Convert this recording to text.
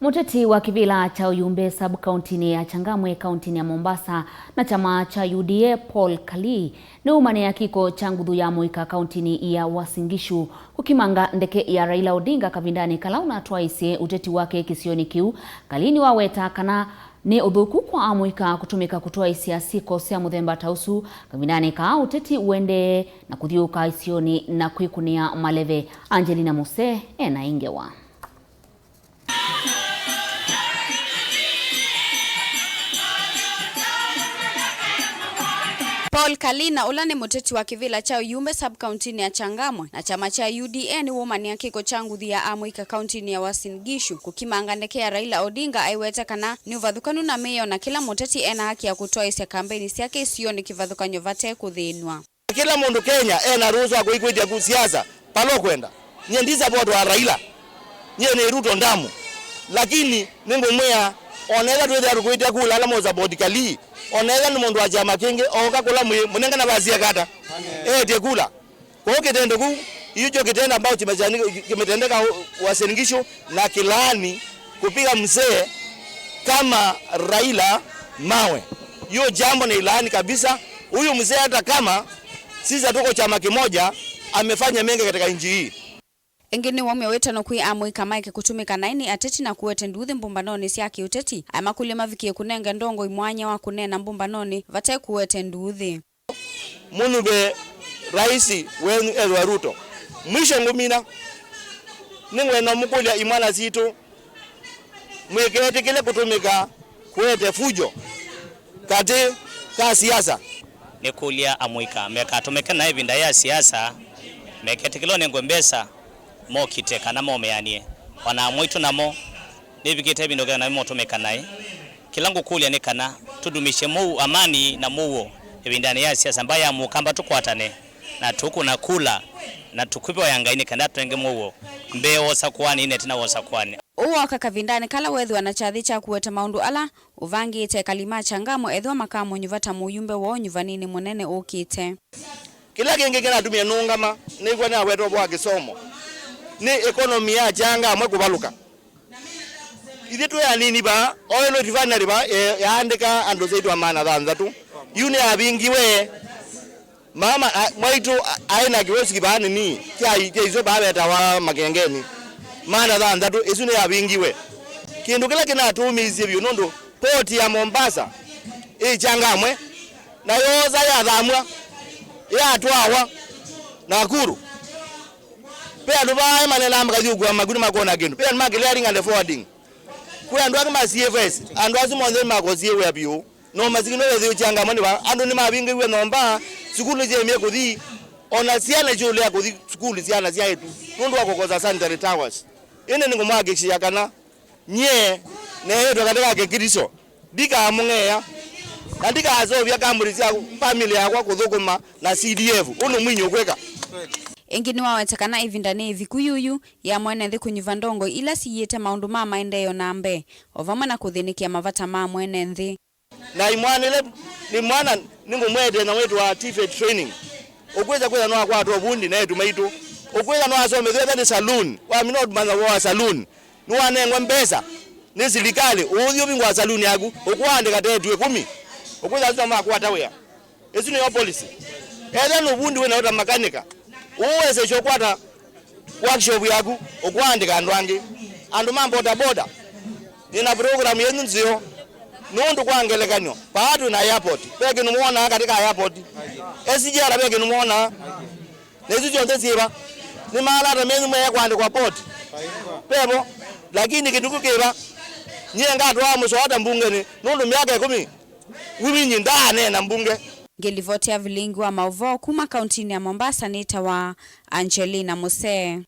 Muteti wa kivila cha Uyumbe sub-kauntini ya Changamwe kauntini ya Mombasa na chama cha UDA Paul Kalii ni umane ya kiko cha nguthu ya Muika kauntini ya Uasin Gishu kukimanga ndeke ya Raila Odinga kavindani kalauna twaise uteti wake kisioni kiu. Kalii ni waweta kana ni udhuku kwa Amuika kutumika kutoa isia siko sia muthemba tausu kavindani ka uteti uende na kuthiuka isioni na kwikunia maleve. Angelina Muse ena ingewa. Paul Kalii na ula ni muteti wa kivila cha Uyumbe sub-kauntini ya Changamwe na chama cha UDA ni umani ya kiko cha nguthu ya Amuika kauntini ya Uasin Gishu kukimanga ndeke ya Raila Odinga aiweta kana ni uvathukanu na meyo na kila muteti ena haki ya kutoa isia kampeni siake isioni kivathukanyo vate kuthinwa. Kila mundu Kenya ena ruhusa kuikwitia kusiasa palo kwenda nye ndiza bodo wa Raila nye ni Ruto ndamu lakini ningu mwea onega tuweza kuitia kula ala moza bodi Kalii onega ni mundu wa chama kingi oka kula munenga na bazia kata tie kula kwa kitendo ku hicho kitendo ambao kimetendeka Uasin Gishu na kilani kupiga mzee kama Raila mawe. Hiyo jambo ni ilani kabisa. Huyu mzee hata kama sisi tuko chama kimoja amefanya mengi katika nchi hii. Engine wameweta no kui Amuika Mike kutumika naini ateti na kuwete nduthi mbumbanoni siaki uteti ama kulima vikie kunenga ndongo imwanya wa kunena mbumbanoni vate kuwete nduthi munube raisi wenu Edward Ruto mwisho ngumina ningwe no mukulia imwana zitu mwekete kile kutumika kuwete fujo kati ka siasa nikulia Amuika meka tumeka na evinda ya siasa mekete kilo nengombesa mo kiteka na mo meanie wana mwitu namo nibikite bindoga na mo tumeka naye kilangu kulia ne kana tudumishe mu amani na muwo ebindani ya siasa mbaya mukamba tukwatane na tuku na kula na tukupe yangaine kana twenge muwo mbe wosa kwani ine tena wosa kwani uwa kakavindani kala wethi wanachathi cha kuweta maundu ala uvangite kalima Changamwe ethwa makamo nyuvata muyumbe wo nyuvanini munene ukite kila kingi kina tumia nungama nigwa na weto bwa kisomo ni economy ya Changamwe kubaluka ithitu ya nini ba oil refinery ba yaandika ando zetu amana thanza tu yune abingiwe mama mwaitu aina kiwesi kibani ni kia izo ba beta wa makengeni mana thanza tu isune abingiwe kindu kila kinatumizie byo nondo port ya Mombasa Changamwe na yoza ya thamwa ya twawa Nakuru pia ndo bae manena makazi ugwa maguni makona gendo pia clearing and forwarding kwa ndo akama CFS ando azimonze makozie we abio no mazikino we Changamwe ni ba ando ni mabinge we nomba sukulu je mie kuthi ona siana jole ya kuthi sukulu siana sia yetu ndo wakokoza sanitary towers ene ningomwagishia kana nye ne yetu katika kekiriso dika amungeya ndika azobya kamurisia family yakwa kuthukuma na CDF uno mwinyo kweka engini wawetekana ivindani vikuyuyu ya mwene nthi kunyuva ndongo ila siyete maundu ma maendeyo nambe ovamwe na kuthinikia mavata ma mwene nthi na imwanile ni mwana ningu mwete na wetu wa TFED training ukweza kweza no kwa to bundi na yetu maitu ukweza no asome theta ni saloon wa minod manza wa saloon ni wanengwa mbesa ni silikali uthio bingwa saloon yaku ukwandika tetu 10 ukweza zoma kwa tawea ezu ni policy ela no bundi we na uta makanika uweze chokwata workshop yaku ukwandika andwange andu mambo boda ina program yenu nzio nundu kwangelekanyo paatu na airport peke numuona katika airport SGR peke numuona nezu jonte siba ni mala ta menyu mwe kwandikwa port pebo lakini kinduku keba nyenga twa musoda mbungeni nundu miaka 10 wiminyi ndane na mbunge ngelivotea vilingi wa mauvo kuma kauntini ya Mombasa nita wa Angelina Muse.